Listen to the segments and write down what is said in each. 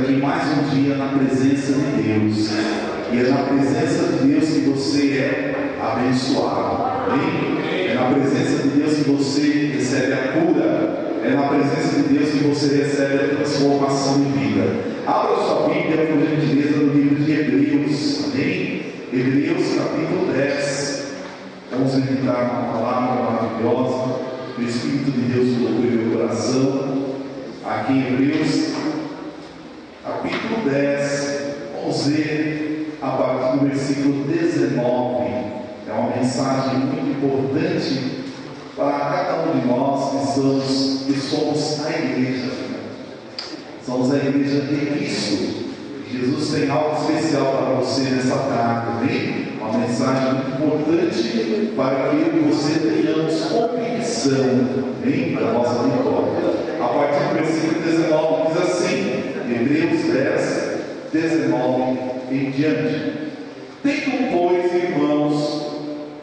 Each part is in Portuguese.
aqui mais um dia na presença de Deus. E é na presença de Deus que você é abençoado. Amém? É na presença de Deus que você recebe a cura. É na presença de Deus que você recebe a transformação de vida. Abra sua Bíblia, por gentileza, no livro de Hebreus. Amém? Hebreus capítulo 10. Vamos meditar uma palavra maravilhosa. O Espírito de Deus colocou em meu coração. Aqui em Hebreus capítulo 10. Vamos ver a partir do versículo 19. É uma mensagem muito importante para cada um de nós que somos a igreja. Somos a igreja de Cristo. Jesus tem algo especial para você nessa tarde, amém? Uma mensagem muito importante para que eu e você tenhamos convicção, amém? Da nossa vitória. A partir do versículo 19 diz assim, Hebreus 10, 19 em diante. Tendo, pois, irmãos,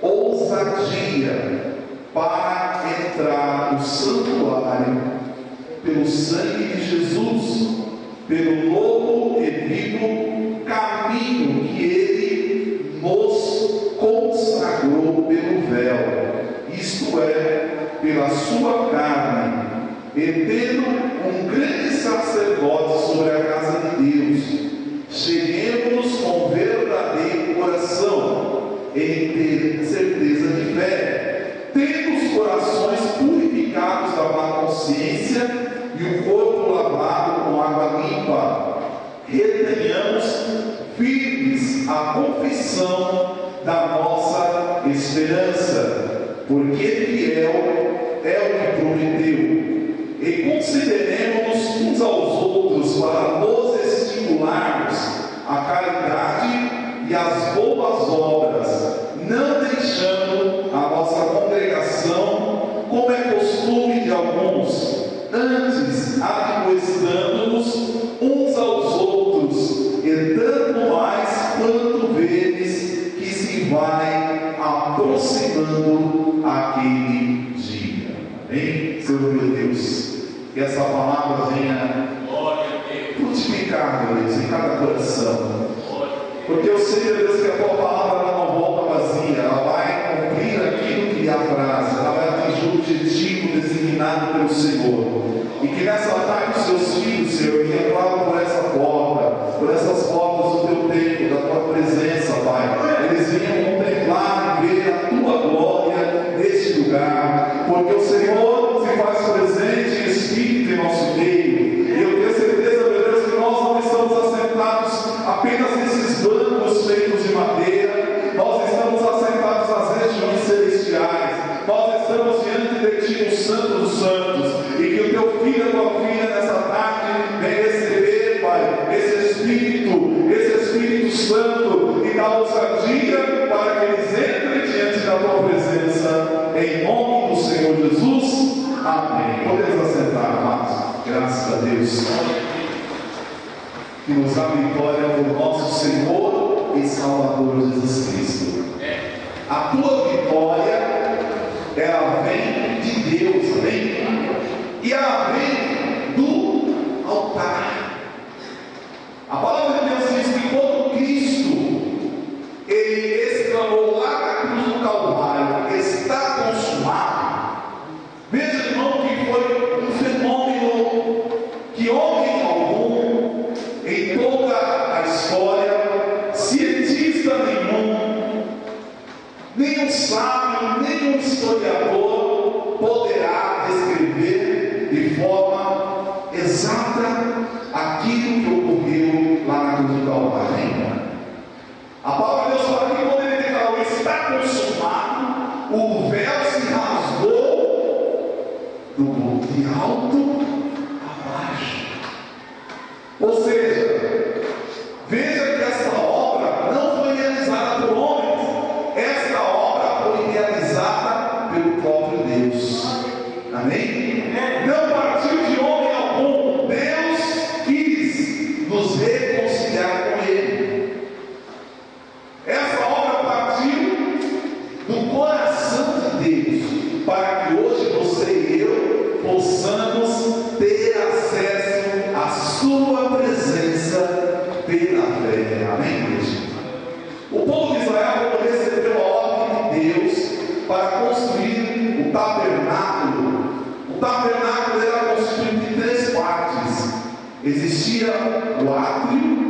ousadia para entrar no santuário pelo sangue de Jesus, pelo novo e vivo caminho que Ele nos consagrou pelo véu, isto é, pela sua carne, e tendo um grande sacerdote sobre a casa de Deus, cheguemos com verdadeiro coração, em ter certeza de fé, tendo os corações purificados da má consciência e o corpo lavado com água limpa, retenhamos firmes a confissão da nossa esperança, porque fiel é o que prometeu. E consideremos uns aos outros para nos estimularmos a caridade e as boas obras, não deixando a nossa congregação, como é costume de alguns, antes admoestando-nos uns aos outros, e tanto mais quanto vedes que se vai aproximando aquele dia. Amém? Senhor meu Deus, que essa palavra venha frutificar, meu Deus, em cada coração. Porque eu sei, meu Deus, que a tua palavra ela não volta vazia, ela vai cumprir aquilo que lhe apraz, ela vai atingir o objetivo designado pelo Senhor. E que nessa tarde os seus filhos, Senhor, que entraram por essa porta, por essas portas do teu templo, da tua presença, Pai, eles venham contemplar e ver a tua glória neste lugar, porque o Senhor se faz presente em espírito em nosso meio. E eu tenho certeza, meu Deus, que nós não estamos assentados apenas nesses bancos feitos de madeira, nós estamos assentados nas regiões celestiais, nós estamos diante de ti, o Santo dos Santos, e que o teu filho e a tua filha nessa tarde venha receber, Pai, esse Espírito Santo, e dá ousadia para que eles entrem diante da tua presença, em nome do Senhor Jesus. Amém. Podemos assentar, amados. Graças a Deus. Que nos dá vitória por nosso Senhor e Salvador Jesus Cristo. A tua vitória, ela vem de Deus, amém? E ela vem do altar. A palavra de Deus diz que quando Cristo ele exclamou lá na cruz do Calvário, está consumado. Veja, irmão, que foi um fenômeno que homem algum em toda a história, cientista nenhum, nem um sábio, nem um historiador poderá descrever de forma exata aquilo que ocorreu lá na cruz do Calvário. A palavra de Deus fala que quando ele declarou está consumado, o véu se rasgou de alto a baixo. Ou seja, veja que essa obra não foi realizada por homens, esta obra foi realizada pelo próprio Deus. Amém? Não partiu de homem algum. Deus quis nos reconciliar com Ele. Essa obra partiu do coração de Deus, para que hoje você e eu possamos ter acesso à sua presença. fé. Amém, igreja? O povo de Israel recebeu a ordem de Deus para construir o tabernáculo. O tabernáculo era constituído de 3 partes. Existia o átrio.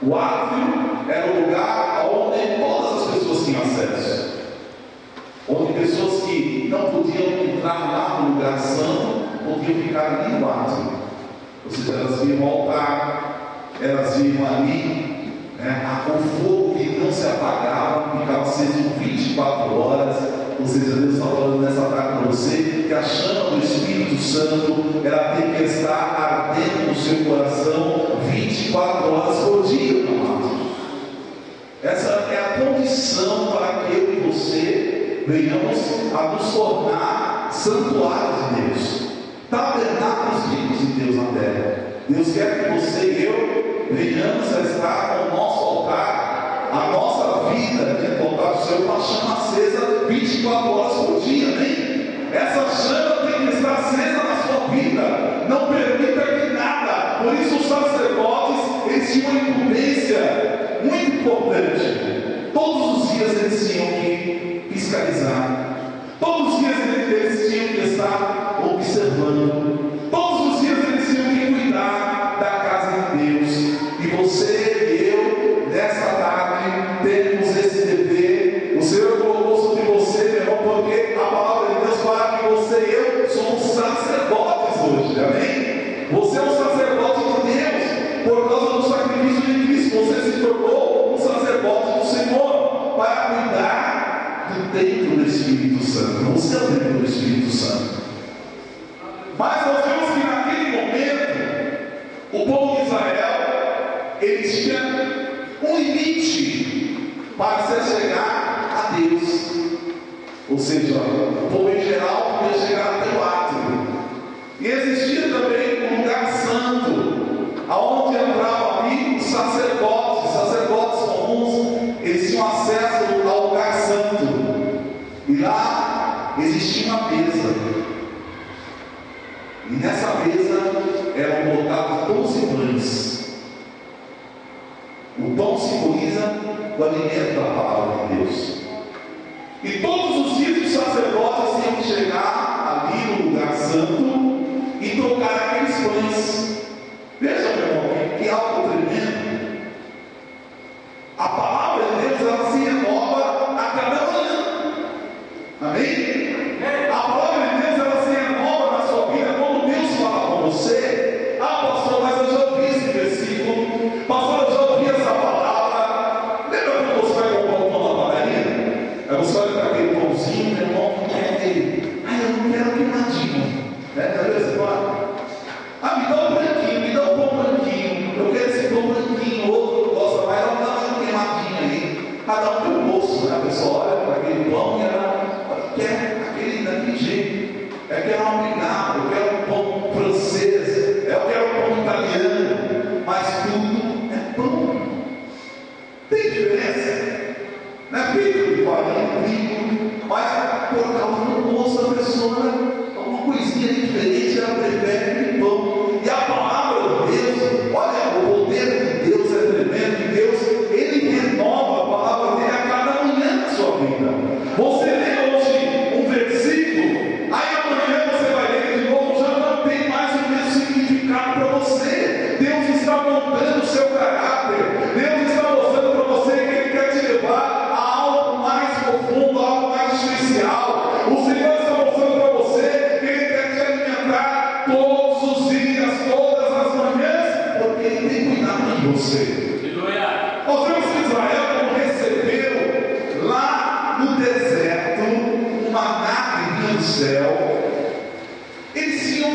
O átrio era o lugar onde todas as pessoas tinham acesso, onde pessoas que não podiam entrar lá no lugar santo podiam ficar ali no átrio. Ou seja, elas viam o altar, elas viam ali, o fogo que não se apagava, ficava aceso 24 horas. Ou seja, Deus está falando nessa tarde para você que a chama do Espírito Santo, ela tem que estar ardendo no seu coração 24 horas por dia, amado. Essa é a condição para que eu e você venhamos a nos tornar santuários de Deus, tabernáculos vivos de Deus na terra. Deus quer que você e eu venhamos a estar com o nosso altar, a nossa vida dentro do altar do Senhor, com a chama acesa 24 horas por dia, amém? Essa chama tem que estar acesa na sua vida. Não permita que nada. Por isso os sacerdotes, eles tinham uma incumbência muito importante. Todos os dias eles tinham que fiscalizar. Todos os dias eles tinham que estar observando. Todos os dias eles tinham que cuidar da casa de Deus. E você e eu, nesta tarde, temos esse dever. O Senhor colocou sobre você, meu irmão, porque a palavra de Deus fala que você e eu somos sacerdotes hoje, amém? Você é um sacerdote de Deus, por causa do sacrifício de Cristo. Você se tornou um sacerdote do Senhor, para cuidar do templo do Espírito Santo. Você é o templo do Espírito Santo. Mas nós vemos que naquele momento, o povo de Israel, ele tinha um limite para se chegar a Deus. Ou seja, o povo em geral podia chegar até o átrio. E existia também um lugar santo, aonde entravam ali os sacerdotes comuns. Eles tinham acesso ao lugar santo. E lá existia uma mesa. E nessa mesa eram botados 12 pães. O pão simboliza o alimento da palavra de Deus. E todos os dias os sacerdotes tinham que chegar ali no lugar santo e trocar aqueles pães. Veja, meu irmão, que algo tremendo. A palavra de Deus, ela se renova a cada manhã. Amém? A palavra de Deus, ela se renova na sua vida quando Deus fala com você. Ah, pastor, mas eu já ouvi esse versículo. Pastor, eu já ouvi essa palavra. Lembra quando você vai comprar um pão na padaria? Aí você olha para aquele pãozinho, meu irmão, que quer ele. Ah, eu não quero queimadinho. Você fala, ah, me dá um branquinho, me dá um pão branquinho. Eu quero esse pão branquinho, outro gosta mais, dá uma queimadinha aí. Cada um tem um gosto, né? A pessoa olha para aquele pão e ela quer aquele daquele jeito. Eu quero um obrigado, eu quero um pão francês, eu quero um pão italiano, mas tudo é pão. Tem diferença? Não é feito de farinha, mas por causa do gosto da pessoa, uma coisinha diferente, ela prefere aquele pão. E a palavra de Deus, olha, o poder de Deus é tremendo. De Deus, ele renova a palavra dele a cada manhã na sua vida. Você lê hoje um versículo, aí amanhã você vai ler de novo, já não tem mais o mesmo significado para você. Deus está montando o seu caráter. Deus está mostrando para você que ele quer te levar a algo mais profundo, a algo mais especial. O Senhor está mostrando para você que ele quer te alimentar todos os dias, todas as manhãs, porque ele tem cuidado de você. Nós vemos que Israel recebeu lá no deserto uma maná que vinha do céu. Eles tinham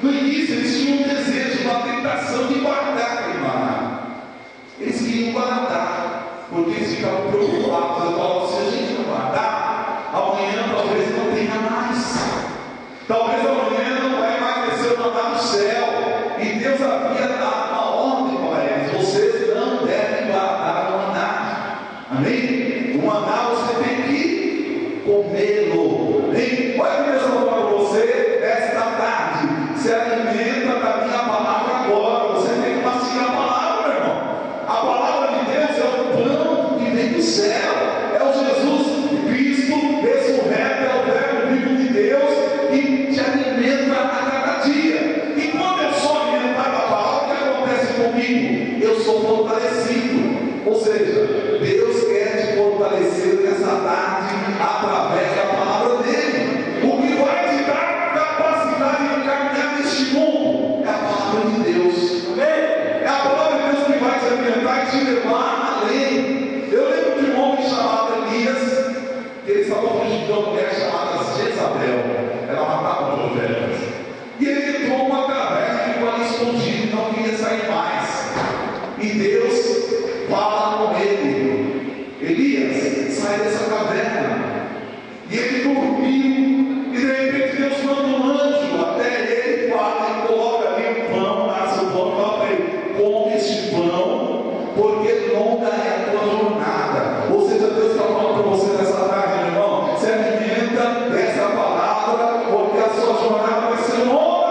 no início eles tinham um desejo, uma tentação de guardar aquele maná. Eles queriam guardar, porque eles ficavam preocupados. Eu falo, se a gente não guardar, amanhã talvez não tenha mais. Talvez amanhã não vai mais descer o maná do céu. E Deus havia dado uma ordem para eles: vocês não devem guardar o maná. Amém? O maná você tem que comê-lo. Amém? Olha o que Deus falou para você esta tarde: se alimenta da minha palavra agora. Você tem que mastigar a palavra. céu, é o Jesus Cristo ressurreto, é o verbo vivo de Deus que te alimenta a cada dia. E quando eu sou alimentado a palavra, o que acontece comigo? Eu sou fortalecido. Ou seja, Deus quer te fortalecer nessa tarde através da palavra dele. O que vai te dar capacidade de caminhar neste mundo é a palavra de Deus. É a palavra de Deus que vai te alimentar e te levar além. Eu lembro de um homem chamado Elias, que ele estava fugindo de uma mulher chamada Jezabel. Ela matava profetas. E ele entrou numa caverna e ficou ali escondido e não queria sair mais. E Deus fala com ele: Elias, sai dessa caverna. E ele dormiu, e de repente Deus manda um anjo até ele, e coloca ali um pão, nasce o pão, e fala para ele: come este pão, porque longa é a tua jornada. Ou seja, Deus está falando para você nessa tarde, meu irmão, se alimenta dessa palavra, porque a sua jornada vai ser longa.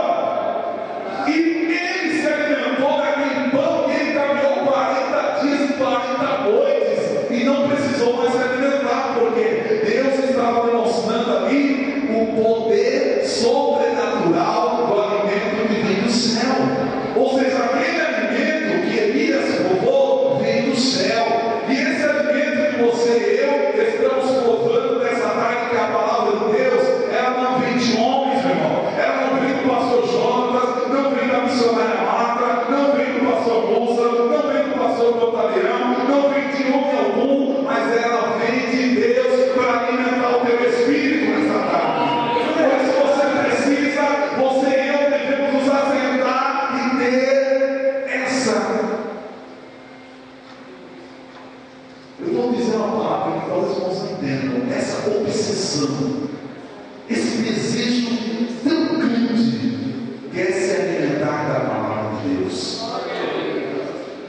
E ele se alimentou daquele pão que ele caminhou 40 dias e 40 noites, e não precisou mais se alimentar, porque Deus estava demonstrando ali o poder sobrenatural do alimento que vem do céu. Ou seja, aquele alimento que Elias provou vem do céu. E esse alimento que você e eu estamos provando nessa tarde, que é a palavra de Deus, ela não vem de homens, meu irmão. Ela não vem do pastor Jonas, não vem da missionária Marta, não vem do pastor Bolsa, não vem do pastor Botaleão, não vem de homem algum, mas ela vem de Deus para alimentar o teu espírito nessa tarde. Por isso você precisa, você e eu devemos nos assentar e ter essa. Eu vou dizer uma palavra que talvez vocês não entendam. Essa obsessão, esse desejo tão grande que é se alimentar da palavra de Deus.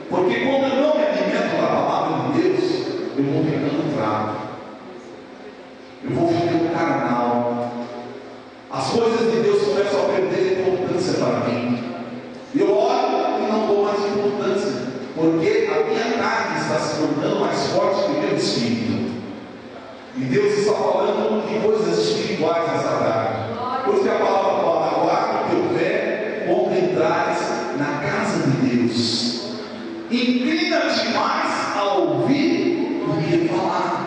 Porque quando eu não me alimento da palavra de Deus, eu vou ficando fraco, eu vou ficando carnal. As coisas de Deus começam a perder importância para mim. Eu olho e não dou mais importância, porque a minha carne está se tornando mais forte que o meu espírito. E Deus está falando de coisas espirituais nessa tarde. Por isso que a palavra fala: guarda o teu pé quando entrares na casa de Deus. Inclina-te mais a ouvir do que falar.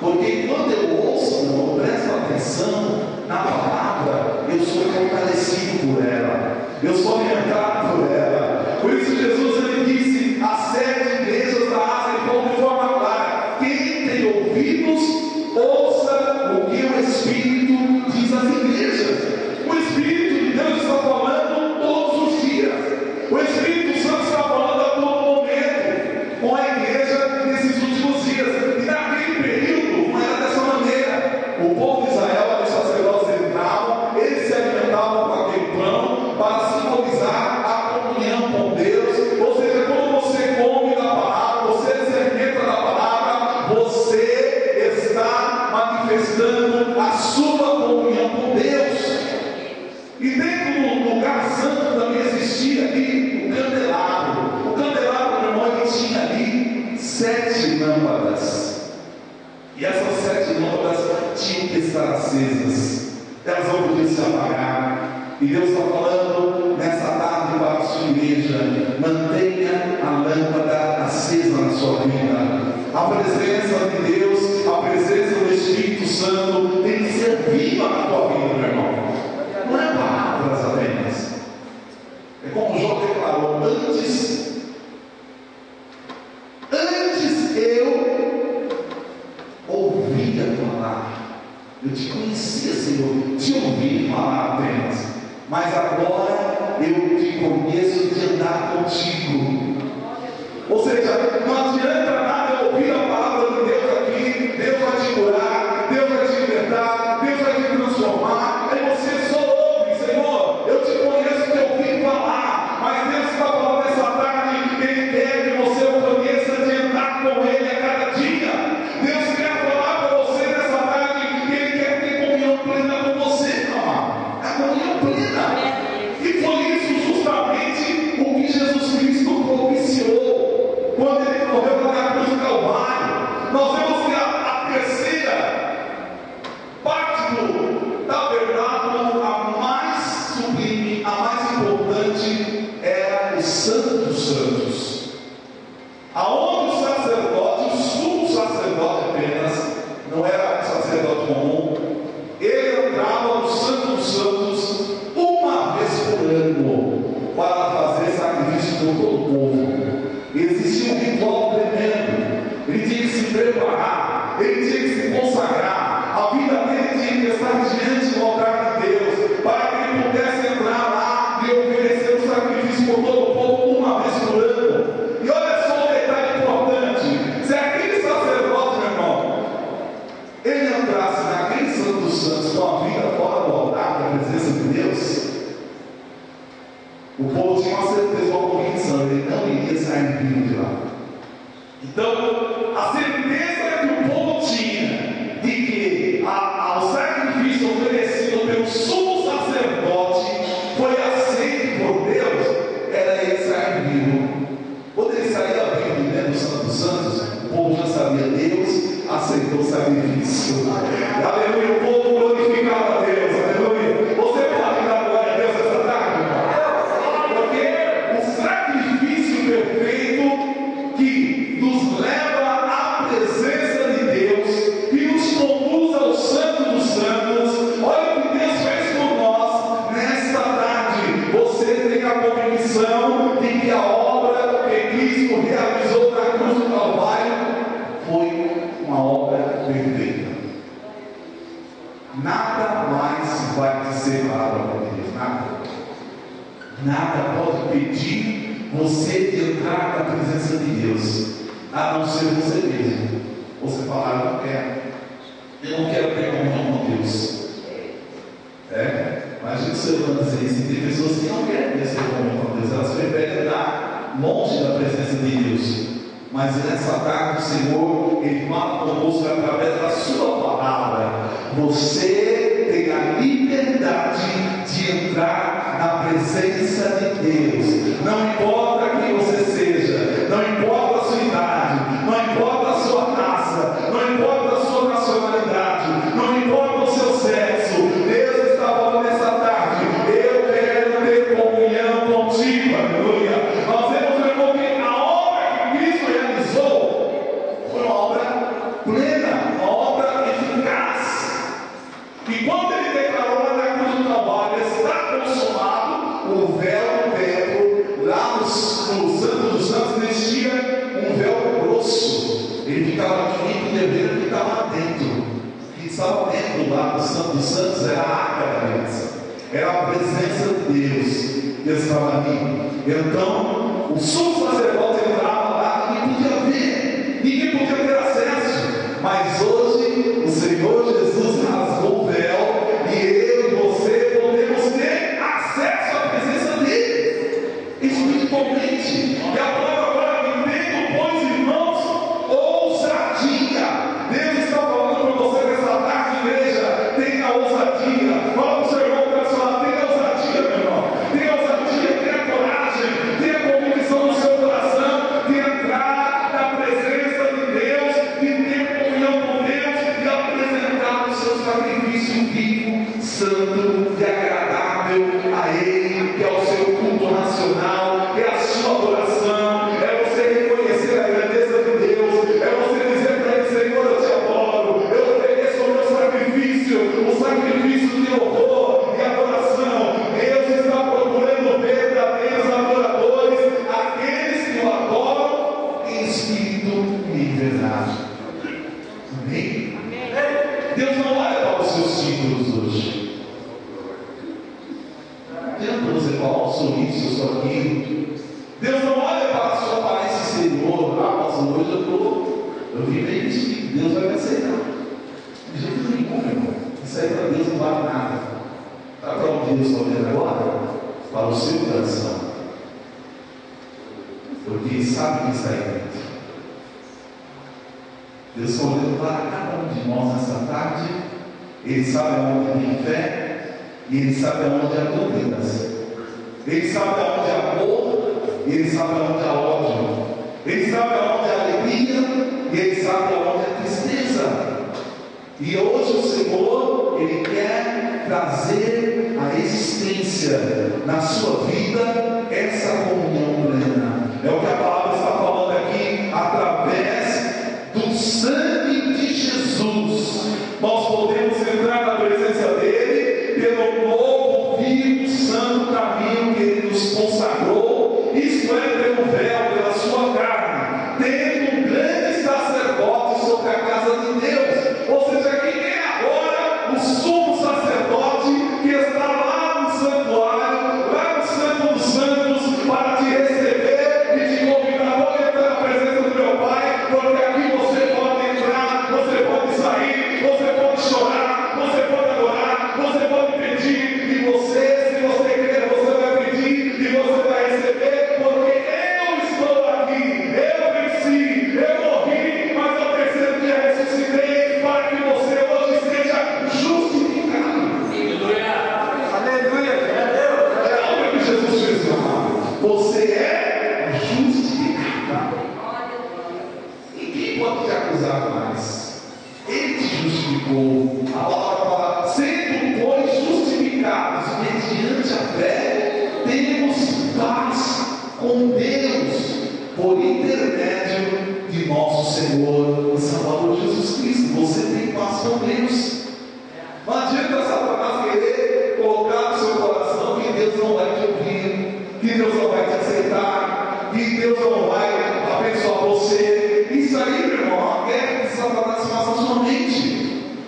Porque quando eu ouço, eu presto atenção na palavra, eu sou fortalecido por ela, eu sou alimentado por ela. Por isso Jesus ele disse às 7 igrejas da Ásia, ele falou de forma clara: quem tem ouvidos, ouça o que o Espírito diz às igrejas. O Espírito de Deus está falando todos os dias. O Espírito Santo está falando a todo momento com a igreja nesses últimos dias. E naquele período não era dessa maneira. O povo de Israel, os sacerdotes entravam, eles se alimentavam com aquele pão para simbolizar a comunhão com Deus. Ou seja, quando você come da palavra, você se alimenta da palavra, você está manifestando a sua comunhão com Deus. E dentro do lugar santo também existia ali o candelabro. O candelabro, meu irmão, ele tinha ali 7 lâmpadas. E essas 7 lâmpadas tinham que estar acesas. Elas não podiam se apagar. E Deus está falando nessa tarde para a sua igreja: mantenha a lâmpada acesa na sua vida. A presença de Deus, a presença do Espírito Santo tem que ser viva na tua vida, meu irmão. Não é palavras apenas. É como Jó declarou: antes eu ouvia falar, eu te conhecia, Senhor, te ouvi falar apenas, mas agora eu te conheço de andar contigo. Ou seja, não adianta nada eu ouvir a palavra de Deus aqui: Deus vai te curar, Deus vai te libertar, Deus vai te transformar. Aí você Santo dos Santos, aonde o sacerdote, o sumo sacerdote apenas, não era um sacerdote comum, ele entrava no Santo dos Santos uma vez por ano para fazer sacrifício por todo o povo. Existia um ritual tremendo, ele tinha que se preparar, ele tinha que se consagrar, a vida dele tinha que estar diante do altar de Deus, para que ele pudesse entrar lá e oferecer o sacrifício por todo o povo uma vez por ano. E olha só um detalhe importante: se aquele sacerdote, meu irmão, ele entrasse naquele Santo dos Santos com a vida fora do altar, da presença de Deus, o povo tinha uma certeza, uma convicção, ele não iria sair vivo de lá. Então, a certeza que o povo tinha de que o sacrifício oferecido pelo sumo sacerdote foi aceito por Deus, era ele sair vivo. Quando ele saía vivo de dentro do Santo dos Santos, o povo já sabia, Deus aceitou o sacrifício. Aleluia, o povo glorificava a Deus. Aleluia. Você pode dar glória a Deus essa tarde, irmão? Porque o sacrifício perfeito que nos leva à presença de Deus, que nos conduz ao Santo dos Santos, olha o que Deus fez por nós nesta tarde. Você tem a convicção de que a obra que Cristo realizou na cruz do Calvário foi uma obra perfeita. Nada mais vai te separar de Deus, nada pode impedir você de entrar na presença de Deus, a não ser você mesmo. Você falar, eu não quero ter comunhão com Deus. Imagina o ser humano dizer isso. Tem pessoas que não querem ter comunhão com Deus, elas preferem andar longe da presença de Deus. Mas nessa tarde o Senhor, Ele fala conosco através da sua palavra. Você tem a liberdade de entrar na presença de Deus. Não importa quem você seja, não importa a sua idade, não importa a sua raça, não importa a sua nacionalidade, não importa o seu sexo. Deus está falando nessa tarde: eu quero ter comunhão contigo. Aleluia. Nós vemos, irmão, que a obra que Cristo realizou foi uma obra plena, uma obra eficaz. E quando ele declarou lá na cruz do Calvário, está consumado, o véu do templo, lá no Santo dos Santos, existia um véu grosso. Ele ficava aqui e o dever ficava dentro. O que estava dentro lá do Santo dos Santos era a arca da aliança, era a presença de Deus que estava ali. Então, o sumo sacerdote entrava lá e podia ver, ninguém podia ter acesso. Mas hoje, o Senhor Jesus rasgou o véu e eu e você podemos ter acesso à presença dele espiritualmente. E a palavra agora que tem, pois, irmãos, ousadia. Deus está falando para você nessa tarde, igreja. Tenha ousadia. Fala para o seu irmão pessoal, tenha ousadia, meu irmão. Tenha ousadia, tenha coragem, tenha convicção no seu coração de entrar na presença de Deus, de ter comunhão com Deus e apresentar o seu sacrifício vivo, santo e agradável a Ele, que é o seu culto racional, é a sua adoração, é você reconhecer a grandeza de Deus, é você dizer para Ele: Senhor, eu te adoro, eu ofereço o meu sacrifício, o sacrifício de louvor e adoração. Deus está procurando verdadeiros adoradores, aqueles que o adoram em espírito e em verdade. Amém? Deus não olha para os seus títulos hoje. Não adianta você falar: eu sou isso, eu sou aquilo. Deus não olha para a sua aparência exterior. Mas hoje eu vim bem vestido, Deus vai me aceitar. De jeito nenhum, meu irmão. Isso aí para Deus não vale nada. Está para onde Deus está olhando agora? Para o seu coração. Porque Ele sabe que está aí dentro. Deus está olhando para cada um de nós nessa tarde. Ele sabe aonde tem fé e Ele sabe aonde há dúvidas. Ele sabe aonde há amor e Ele sabe aonde há ódio. Ele sabe aonde há alegria e Ele sabe aonde há tristeza. E hoje o Senhor, Ele quer trazer à existência na sua vida essa comunhão plena. É o que a palavra está falando aqui, através do sangue de Jesus. Nós podemos entrar na presença dele pelo novo, vivo, santo caminho que ele nos consagrou. Isto é, pelo véu, pela sua carne, tendo um grande sacerdote sobre a casa de Deus. Ou seja, quem é agora o sumo sacerdote que está lá no santuário, lá no Santo dos Santos, para te receber e te convidar. Pode entrar na presença do meu Pai, porque aqui você pode entrar, você pode sair, você pode chorar, você pode adorar, você pode pedir, e você, se você quer, você vai pedir e você vai receber, porque eu estou aqui, eu venci, eu morri, mas ao terceiro dia ressuscitei, para que você hoje seja justificado. Aleluia! É o que Jesus fez, meu amado. Você é justificado. Ninguém pode te acusar mais. Ele te justificou. A palavra fala, sendo, pois, justificados mediante a fé, temos paz com Deus, por intermédio de nosso Senhor e Salvador Jesus Cristo. Você tem paz com Deus. Não adianta Satanás querer colocar no seu coração que Deus não vai te ouvir, que Deus não vai te aceitar, que Deus não vai abençoar você. Isso aí, meu irmão, é uma guerra que Satanás faz na sua mente,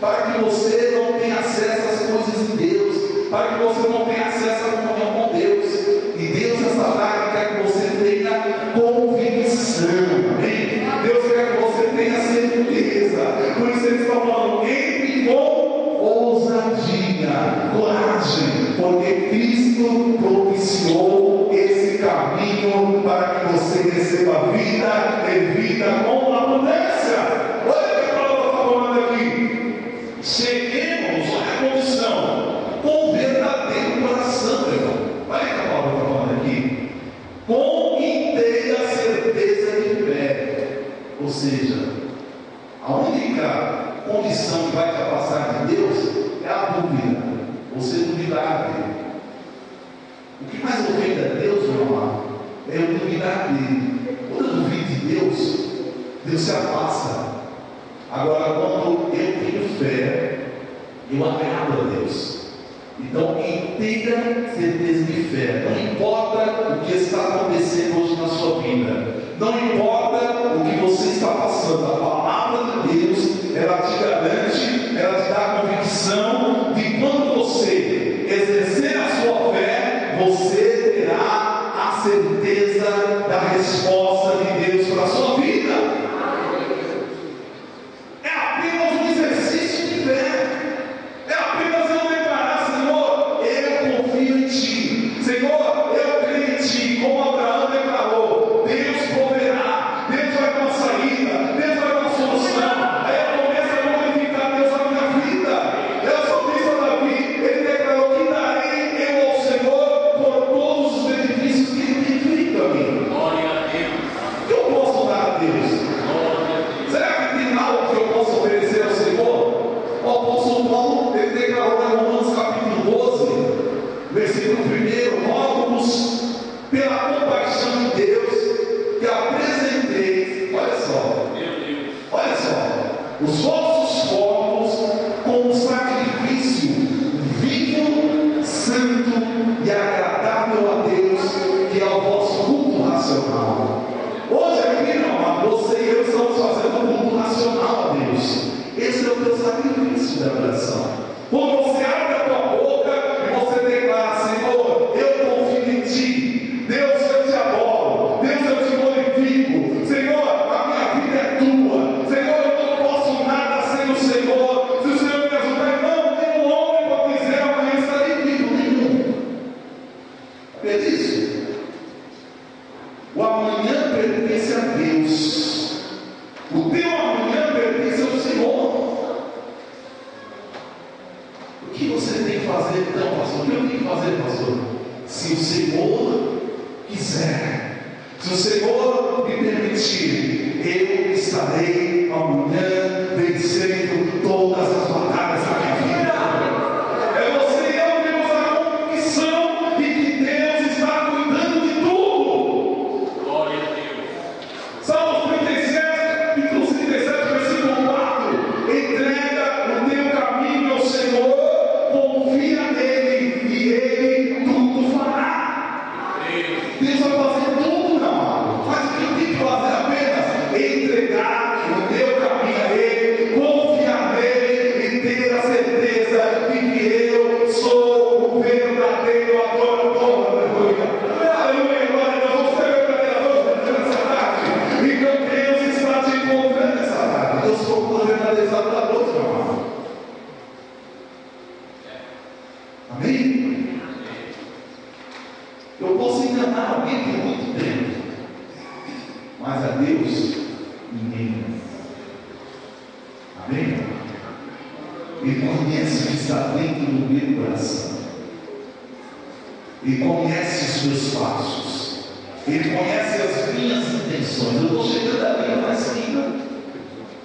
para que você não tenha acesso às coisas de Deus, para que você não tenha acesso à comunhão com Deus. E Deus, essa tarde, quer que você tenha convicção, amém? Deus quer que você tenha certeza. Por isso ele está falando, entre com ousadia, coragem, porque Cristo propiciou esse caminho para que você receba vida e vida com abundância. Olha o que a palavra está falando aqui. Cheguemos, olha a condição, com verdadeiro coração, meu irmão. Olha o que a palavra está falando aqui. Com inteira certeza de fé. Ou seja, a única condição que vai te afastar de Deus é a dúvida. Você duvidar dele. O que mais ofende a Deus, meu amado, é eu duvidar dele. Quando eu duvido de Deus, Deus se afasta. Agora, quando eu tenho fé, eu agrado a Deus. Então, inteira certeza de fé. Não importa o que está acontecendo hoje na sua vida. Não importa o que você está passando. A palavra de Deus, ela te garante, ela te dá a convicção de quando você exercer a sua fé, você terá a certeza da resposta de Deus para a sua vida. É apenas um exercício de fé. É apenas eu declarar, Senhor, eu confio em Ti. Senhor, eu creio em Ti. Como Abraão declarou, Deus proverá. Deus vai dar uma saída. Deus vai dar uma solução. Aí eu começo a glorificar Deus na minha vida. Eu sou Cristo Davi. Ele declarou que darei eu ao Senhor por todos os benefícios que Ele tem feito a mim. Glória a Deus. O que eu posso dar a Deus? Será que tem algo que eu posso oferecer ao Senhor? O apóstolo Paulo, ele declarou em Romanos capítulo 12, versículo 1: rogo-vos pela compaixão de Deus, que apresenteis, olha só, os vossos corpos como um sacrifício vivo, santo e agradável a Deus, que é o vosso culto racional. Hoje aqui, meu amado, você e eu estamos fazendo um culto racional a Deus. Esse é o teu sacrifício da oração. Quando você abre a tua boca e você declara, Senhor, eu confio em Ti. Deus, eu te adoro. Deus, eu te glorifico. Senhor, a minha vida é Tua. Senhor, eu não posso nada sem o Senhor. Se o Senhor me ajudar, não, nenhum homem pode dizer amanhã estarei vivo, nenhum. É isso. O amanhã pertence a Deus. O teu amanhã pertence ao Senhor. O que você tem que fazer então, pastor? O que eu tenho que fazer, pastor? Se o Senhor quiser, se o Senhor me permitir, eu estarei amanhã vencendo todas as batalhas da minha vida. É você e eu temos a convicção de que Deus está cuidando de tudo. fazer tudo, meu amado. Mas o que eu tenho que fazer apenas? Entregar o meu caminho a Ele, confiar nele e ter a certeza de que eu sou o verdadeiro adorador. Aleluia. Aleluia, glória a Deus. Você é verdadeiro adorador nessa tarde. Então Deus está te encontrando nessa tarde. Eu sou o verdadeiro adorador, meu amado. Amém? Eu posso enganar alguém por muito tempo, mas a Deus ninguém. Amém? Ele conhece o que está dentro do meu coração. Ele conhece os meus passos. Ele conhece as minhas intenções. Eu estou chegando ali na esquina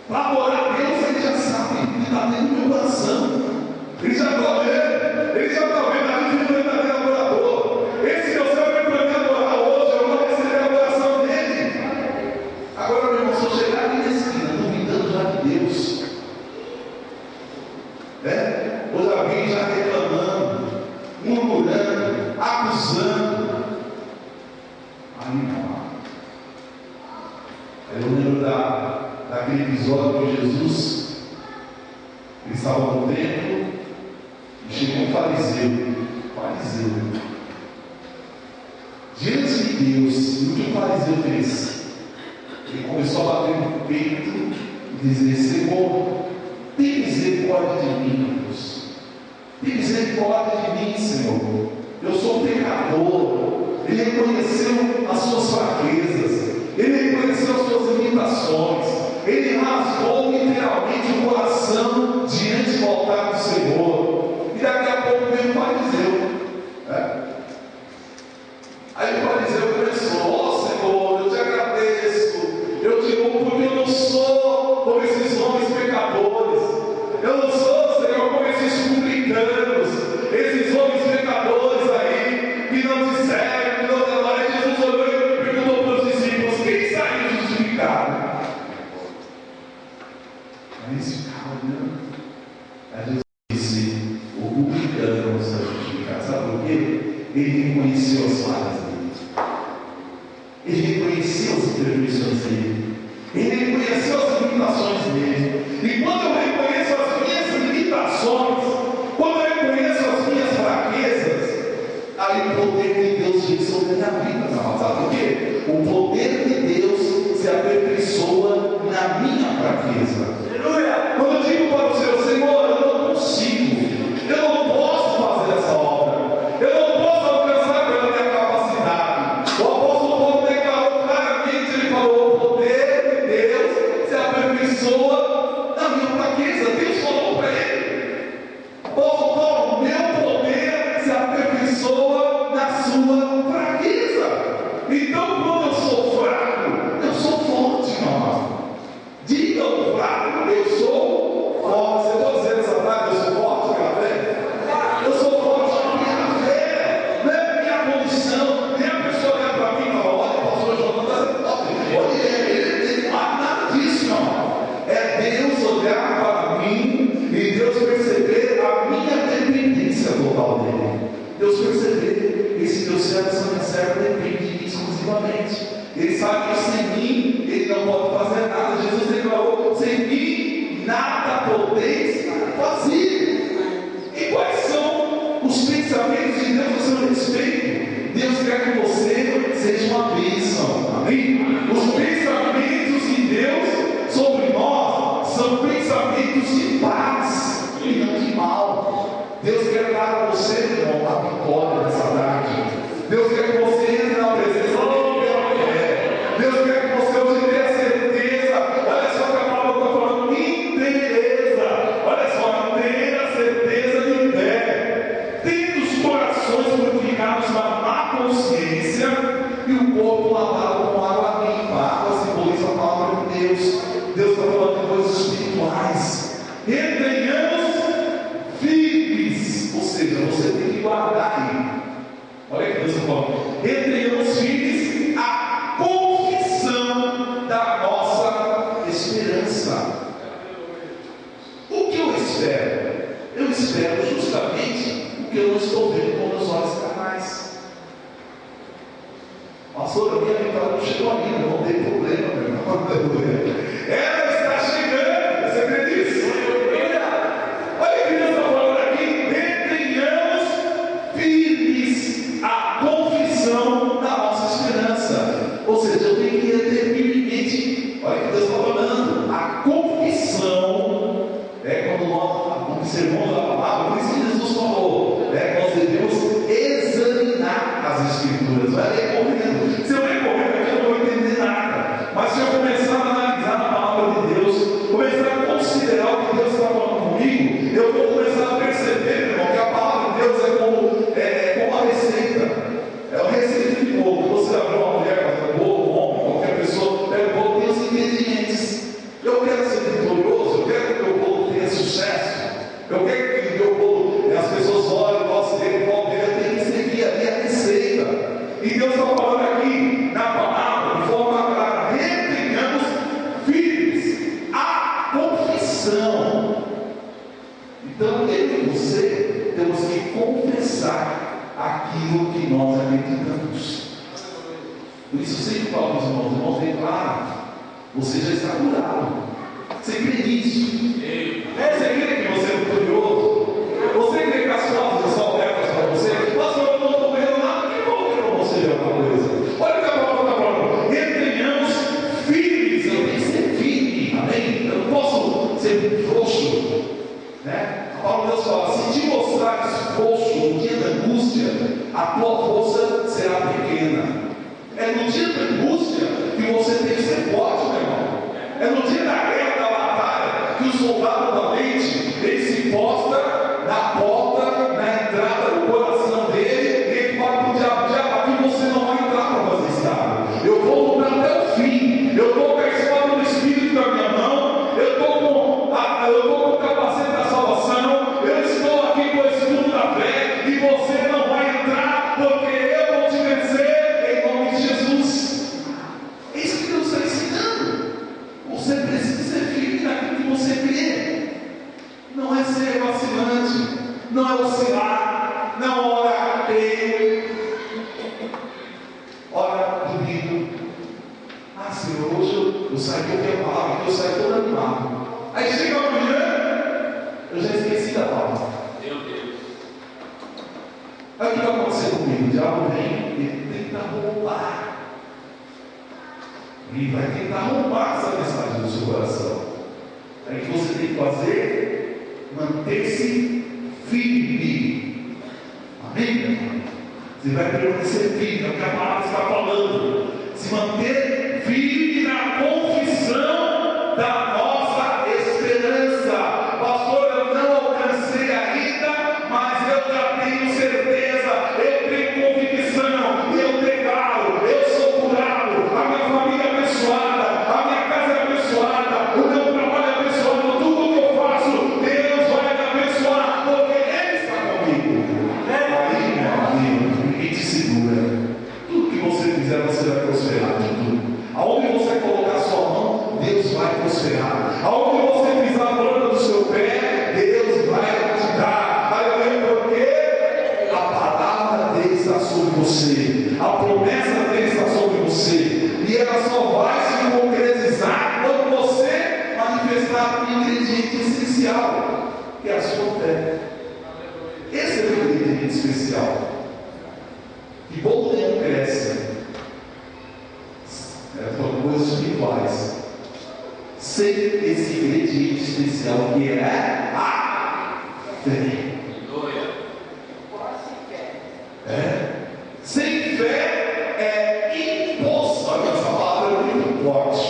para adorar a Deus. Ele já sabe o que está dentro do meu coração. Ele já está vendo. Ele já está vendo a vida do verdadeiro adorador. Esse Deus vai para me adorar hoje. Eu vou receber a adoração dele. Agora, meu irmão, se eu chegar ali na esquina duvidando já de Deus, hoje alguém já reclamando, murmurando, acusando, aí não. Eu lembro daquele episódio que Jesus, ele estava no templo e chegou um fariseu, diante de Deus. E o que o fariseu fez? Ele começou a bater no peito e dizer: Senhor, tem misericórdia de mim, Deus. Tem misericórdia de mim, Senhor. Eu sou um pecador. Ele reconheceu as suas fraquezas. Ele reconheceu as suas limitações. Ele rasgou literalmente o coração diante do altar do Senhor. E daqui a pouco veio o fariseu. Aí o fariseu começou: ó Senhor, eu te agradeço. Eu te louvo porque eu não sou como esses homens pecadores. Eu não sou, Senhor, como esses publicanos, esses homens pecadores aí, que não te servem, que não te adoram. E Jesus olhou e perguntou para os discípulos: quem saiu justificado? Aí eles ficaram olhando. Aí Jesus disse: o publicano não saiu justificado. Sabe por quê? Ele reconheceu as falhas dele. Ele reconheceu as imperfeições dele. Ele reconheceu as limitações dele. E quando eu reconheço as minhas limitações, quando eu reconheço as minhas fraquezas, aí o poder de Deus vem sobre a minha vida. Não, sabe por quê? O poder de Deus se aperfeiçoa na minha fraqueza. Aleluia! Quando eu digo para o Senhor, eu não consigo, eu não posso fazer essa obra, eu não posso alcançar pela minha capacidade. O apóstolo Paulo declarou claramente, ele falou: o poder de Deus se aperfeiçoa na minha fraqueza. Deus falou para ele: apóstolo Paulo, meu poder se aperfeiçoa na sua fraqueza. Então, quando eu sou fraco, eu sou forte, meu amado. Diga o fraco: eu sou forte. Você está dizendo essa frase: eu sou forte pela fé? Eu sou forte pela fé. Não é minha condição. Nem a pessoa olha para mim e fala: olha, o pastor João está sendo forte. Olha, ele não faz nada disso, meu amado. É Deus olhar para mim e Deus perceber a minha dependência total dele. Deus perceber: esse Deus servo depende de mim exclusivamente. Ele sabe que sem mim ele não pode fazer nada. Jesus declarou: sem mim nada podeis fazer. E quais são os pensamentos de Deus a seu respeito? Deus quer que você seja uma bênção. Amém? Os pensamentos de Deus sobre nós são pensamentos de paz e não de mal. Deus quer dar a você, irmão, a vitória nessa tarde. Deus quer que você entre na presença dele pela fé. Deus quer que você hoje tenha certeza. Olha só que a palavra está falando: interesa. pastor, a minha vitória não chegou ainda, não tem problema, meu irmão. Ela está chegando, você crê nisso? Olha o que Deus está falando aqui, mantenhamos firmes a confissão da nossa esperança. Ou seja, eu tenho que ter firmemente, olha o que Deus está falando, a confissão é quando nós observamos a palavra, por isso que Jesus falou, nós devemos examinar as Escrituras, vai ler correndo. Se eu ler correndo aqui, eu não vou entender nada, mas se eu começar a analisar a palavra de Deus, começar a considerar o que Deus está falando comigo, eu vou começar a perceber, meu irmão, que a palavra de Deus é como uma receita. É uma receita de bolo. Você abre uma mulher fazendo bolo, um homem, qualquer pessoa pega o bolo, tem os ingredientes. Eu quero ser vitorioso, eu quero que o meu bolo tenha sucesso, eu quero que o meu bolo, as pessoas olhem, gostem dele, eu tenho que seguir ali a receita. E Deus está falando aqui na palavra, de forma clara, retenhamos firmes a confissão. Então, eu e você temos que confessar aquilo que nós acreditamos. Por isso, eu sempre falo para os irmãos, declara, você já está curado. Você crê nisso? Você crê que você é vitorioso? Você crê que as portas são abertas para você? Pastor, eu não estou vendo nada. Que bom que para você ver alguma coisa. Olha o que a palavra está falando. Retenhamos firmes. Eu tenho que ser firme. Amém? Eu não posso ser frouxo. A palavra de Deus fala: se te mostrares frouxo no dia da angústia, a tua força será pequena. É no dia da angústia que você tem que ser forte, meu irmão. É no dia da guerra, da batalha, que o soldado valente, ele se posta na porta, na entrada do coração dele, e ele fala para o diabo: diabo, aqui você não vai entrar para fazer estável. Eu vou lutar até o fim. Eu estou com a espada do Espírito na minha mão. Eu estou com o capacete da salvação. Eu estou aqui com o escudo da fé. E você não vai entrar, porque eu vou te vencer em nome de Jesus. É isso que Deus está ensinando. Você precisa ser firme naquilo que você crê. Não é ser vacilante, não é oscilar, não ora creio, ora duvido. Senhor, hoje eu saí com a palavra, eu saí todo animado. Aí chega amanhã, eu já esqueci da palavra. Meu Deus. Aí o que vai acontecer comigo? O diabo vem e tenta roubar. E vai tentar roubar essa mensagem do seu coração. Aí o que você tem que fazer? Manter-se firme. Amém, meu irmão? Você vai permanecer firme, é o que a palavra está falando. Se manter firme na confissão da nossa esperança. Pastor, eu não alcancei ainda, mas eu já tenho certeza, eu tenho convicção, eu declaro, eu sou curado, a minha família é abençoada, a minha casa é abençoada, o meu trabalho é abençoado, tudo que eu faço, Deus vai me abençoar, porque Ele está comigo. Aí, meu amigo, ninguém te segura. Tudo que você fizer, você vai prosperar de tudo. Aonde você colocar sua mão, Deus vai prosperar. Aonde você pisar a planta do seu pé, Deus vai te dar. Aleluia, porque a palavra dele está sobre você, a promessa dele está sobre você, e ela só vai se concretizar quando você manifestar o ingrediente essencial, que é a sua fé. Esse é o ingrediente especial. Que bom tempo cresce. São coisas espirituais. Sem esse ingrediente especial que é a fé. Sem fé é impossível. Olha, essa palavra é muito forte.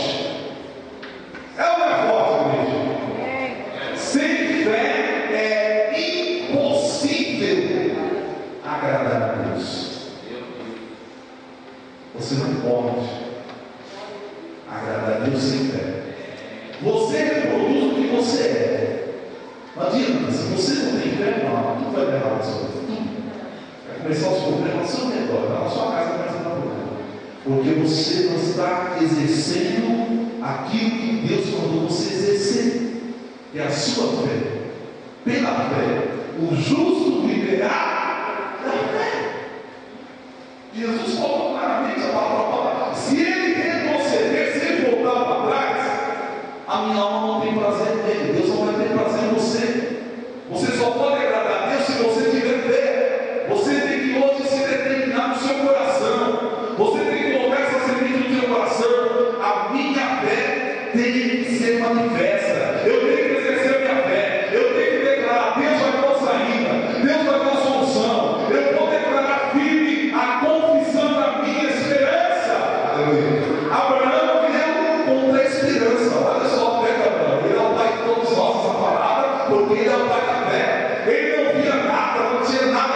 É uma forte mesmo. Sem fé é impossível agradar a Deus. Você não pode agradar a Deus sem fé. Você reproduz o que você é. Não adianta, se você não tem fé, não, tudo vai dar errado na sua vida. Vai começar os problemas ao seu redor, na sua casa começa a dar problema. Porque você não está exercendo aquilo que Deus mandou você exercer, que é a sua fé. Pela fé, o justo viverá da fé. Jesus falou claramente a palavra. Se ele retroceder, se ele voltar para trás, a minha alma não tem prazer nele. Deus não vai ter prazer em você. Você só pode agradar a Deus se você tiver fé. Você tem que hoje se determinar no seu coração. Você tem que colocar essa semente no seu coração. A minha fé tem que ser manifesta. Eu tenho que exercer a minha fé. Eu tenho que declarar: Deus vai dar saída. Deus vai dar solução. Eu vou declarar firme a confissão da minha esperança. Aleluia. Abraão viveu contra a esperança. Olha só a fé de Abraão. Ele é o pai de todos nós, essa palavra, porque ele é o pai da fé. Ele não via nada, não tinha nada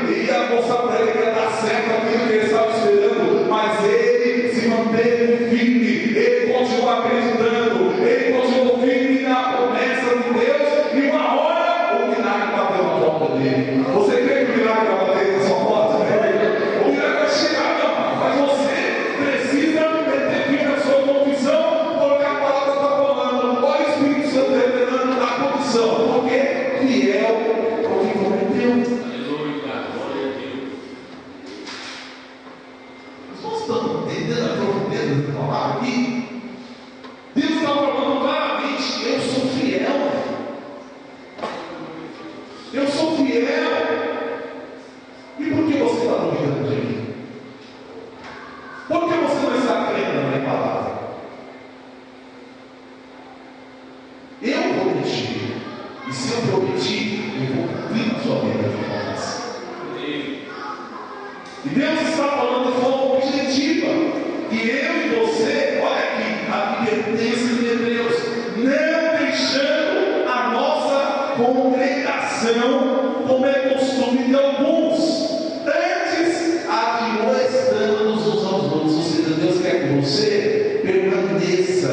que ia mostrar para ele que ia dar certo aquilo que ele estava esperando, mas ele se manteve firme, ele continuou acreditando, ele continuou firme na promessa de Deus, e uma hora o milagre bateu na porta dele. Você crê que o milagre vai bater na sua porta? O milagre vai chegar, não, mas você precisa ter firme na sua confissão, porque a palavra está falando, olha o Espírito Santo revelando a confissão, porque fiel ao que prometeu. Nós estamos entendendo a profundeza da palavra aqui. Deus está falando claramente: eu sou fiel. Eu sou fiel. E por que você está duvidando de mim? Por que você não está crendo na minha palavra? Eu prometi. E se eu prometi, eu vou cumprir na sua vida de promessa. E Deus está falando de forma objetiva. E eu e você, olha aqui, a pertence de Deus, não deixando a nossa congregação, como é costume de alguns, antes admoestando-nos uns aos outros. Ou seja, Deus quer que você permaneça.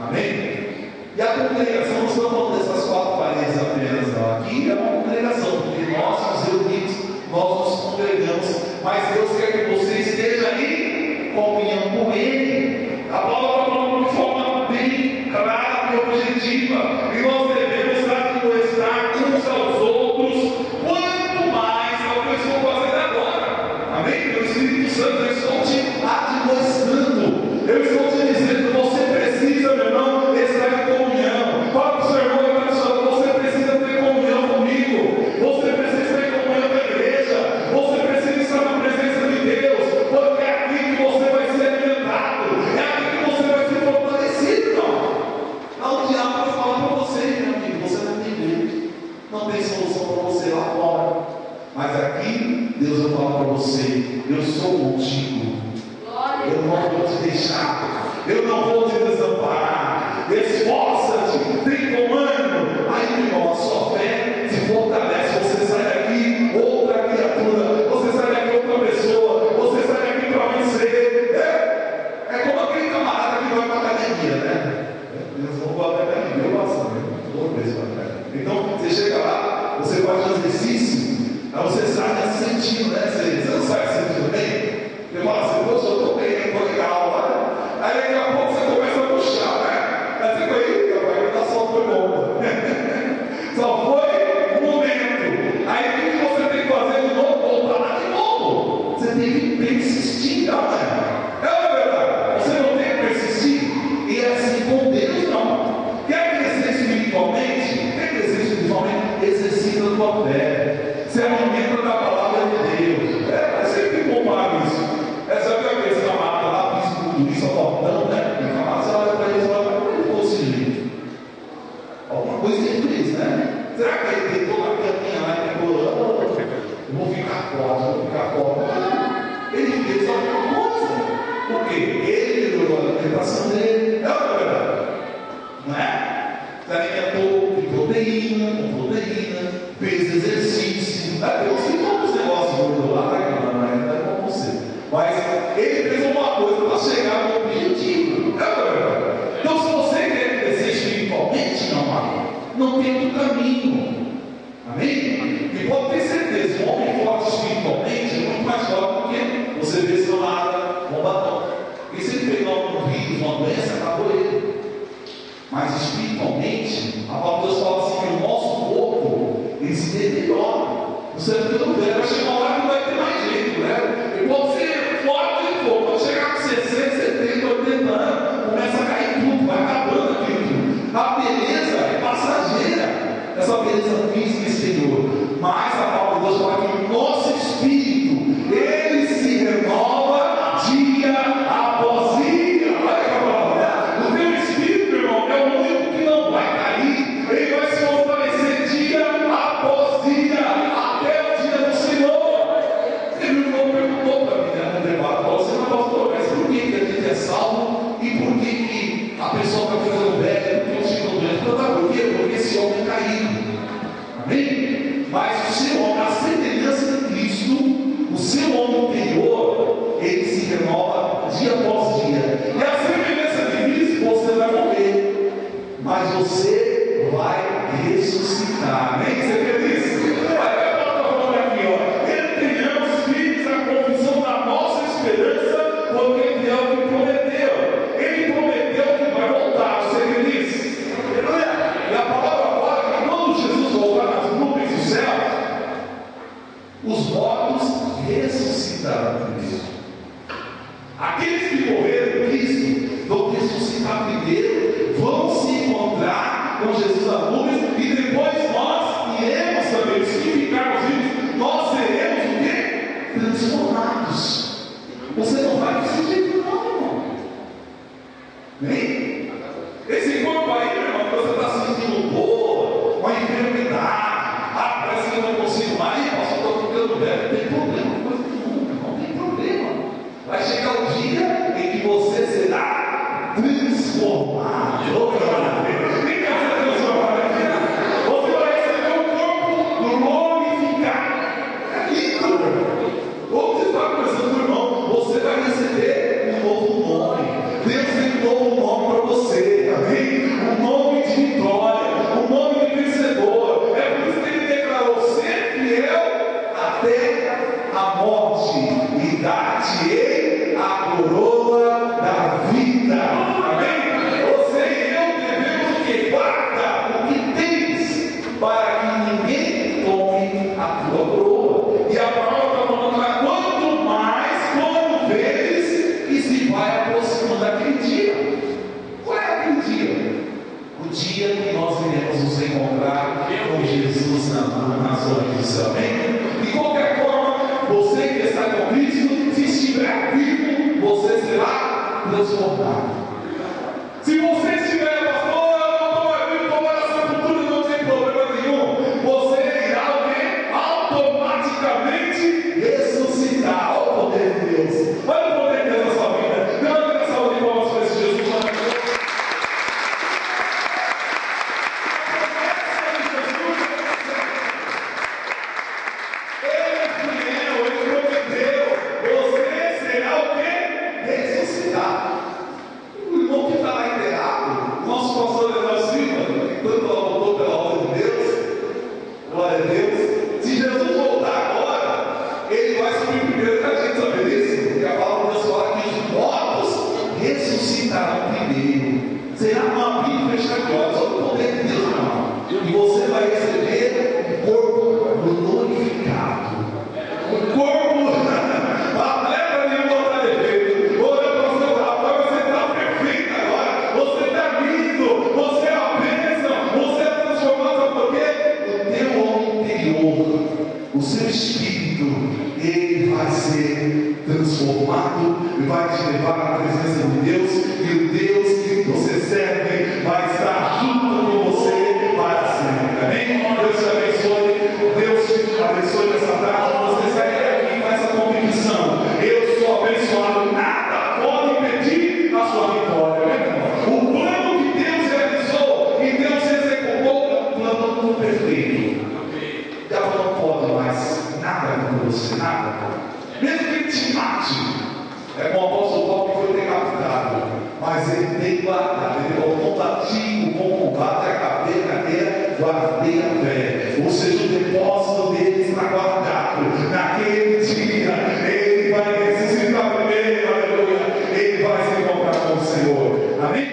Amém? E a congregação, nós estamos falando dessas 4 paredes apenas, não. Aqui é uma congregação, porque nós nos reunimos, nós nos congregamos, mas Deus quer que você esteja em comunhão com Ele. A palavra está falando de forma bem clara e objetiva, e nós devemos admoestar uns aos outros, quanto mais é o que eu estou fazendo agora. Amém? O Espírito Santo, eu estou te admoestando, eu estou te dizendo: você precisa, meu irmão, estar em comunhão. Fala para o seu irmão e para a sua: você precisa ter comunhão comigo, você precisa ter comunhão com a igreja, você precisa estar na presença de Deus, porque é aqui que você vai ser alimentado, é aqui que você vai ser fortalecido. Não, o diabo vai falar para você, meu amigo: você não tem jeito, não tem solução para você lá fora, mas aqui Deus vai falar para você: eu sou contigo, eu não vou te deixar, eu não vou te desamparar. Esforça-te, tem comando. Aí, meu irmão, a sua fé se fortalece. Você sai daqui outra criatura, você sai daqui outra pessoa, você sai daqui para vencer. É como aquele camarada que vai para a academia, né? Eles vão para a academia, eu faço, né? Toda vez para a academia. Então, você chega lá, você faz um exercício, aí você sai se sentindo, né? Você não sai se sentindo bem? Você fala assim: poxa, eu estou bem, estou legal, né? Aí daqui a pouco você começa a puxar, né? Aí você vai, rapaz, tá só foi bom. Só foi um momento. Aí o que você tem que fazer de novo? Voltar lá de novo. Você tem que persistir, não é? É verdade. Você não tem que persistir. E é assim com Deus, não. Quer crescer espiritualmente? Quer crescer espiritualmente? Exercita a tua fé. Se alimenta da palavra de Deus. Eu sempre comparo isso. Essa é a vez camarada lá, bispo isso, faltando, né? E camarada, você olha para ele e fala: como ele fosse jeito? Alguma coisa que ele fez, né? Será que ele tentou na caminha lá e falou: eu vou ficar forte, Ele fez alguma coisa. Por quê? Ele melhorou a alimentação dele. É ou não é verdade? Não é? Se alimentou de proteína, com proteína, fez exercício. Deus tem todos os negócios gordos lá, não é com você. Mas ele fez uma coisa para chegar no objetivo. Então, se você quer crescer espiritualmente, não tem outro caminho. Amém? E pode ter certeza: um homem forte espiritualmente é muito mais forte do que você vê seu nada, um batom. E se ele pegar um vírus, uma doença, acabou ele. Mas espiritualmente, a palavra de Deus fala assim: que o nosso corpo ele se deteriora. Você não vai chegar uma hora que não vai ter mais jeito, né? E pode ser primeiro, vão se encontrar com Jesus nas nuvens, e depois nós iremos também, se ficarmos vivos, nós seremos o quê? Transformados. Você não vai desse jeito não, irmão. Nem? Esse corpo aí, meu irmão, que você está sentindo boa, uma enfermidade, parece que eu não consigo mais, nossa, eu estou ficando velho, não tem problema, coisa nenhuma, não tem problema. Vai chegar o dia em que você será transformado. Nem que você transformado aqui, você vai receber um corpo glorificado. É lindo. Como você está conversando, irmão, você vai receber um novo nome. Deus tem um novo nome para você, amém? Um nome de vitória, um nome de vencedor. É por isso que ele declarou: ser fiel até a morte, e dar-te-ei a coroa da vida. Amém? Você e eu devemos o que? Guarda o que tens, para que ninguém tome a tua coroa. E a palavra está falando lá: quanto mais quando veres que se vai aproximando daquele dia. Qual é aquele dia? O dia que nós iremos nos encontrar com Jesus nas horas do céu. Amém? De qualquer forma, você que está com Cristo, se estiver vivo, você será transformado. Se você estiver, pastor, eu não estou mais vivo, estou na sepultura, não tem problema nenhum, você irá o quê? Automaticamente ressuscitar. Olha o poder de Deus. Olha o poder de Deus na sua vida. Dê uma salva de palmas para esse Jesus. Ressuscitarão primeiro. Será uma Bíblia fechada de olhos. Olha o poder de Deus, meu irmão. E você vai receber um corpo glorificado. Um corpo. A leva nenhuma está defeito. Olha para o seu lado, você está perfeito agora. Você está lindo. Você é a bênção. Você é transformado, porque o teu homem interior, o seu espírito, ele vai ser transformado e vai te levar à presença de Deus, e o Deus que você serve vai estar junto com você para sempre. Amém? Deus te abençoe. Deus te abençoe nessa tarde. Você sair daqui com essa convicção: eu sou abençoado, nada pode impedir a sua vitória. Amém? O plano que Deus realizou e Deus executou é um plano perfeito. O diabo não pode mais nada contra você, nada. Mesmo que ele te mate, é como o apóstolo Paulo que foi decapitado, mas ele tem guardado, ele falou: combati o bom combate, acabei a carreira, guardei a fé. Ou seja, o depósito dele está guardado. Naquele dia, ele vai ressuscitar primeiro, aleluia, ele vai se encontrar com o Senhor. Amém?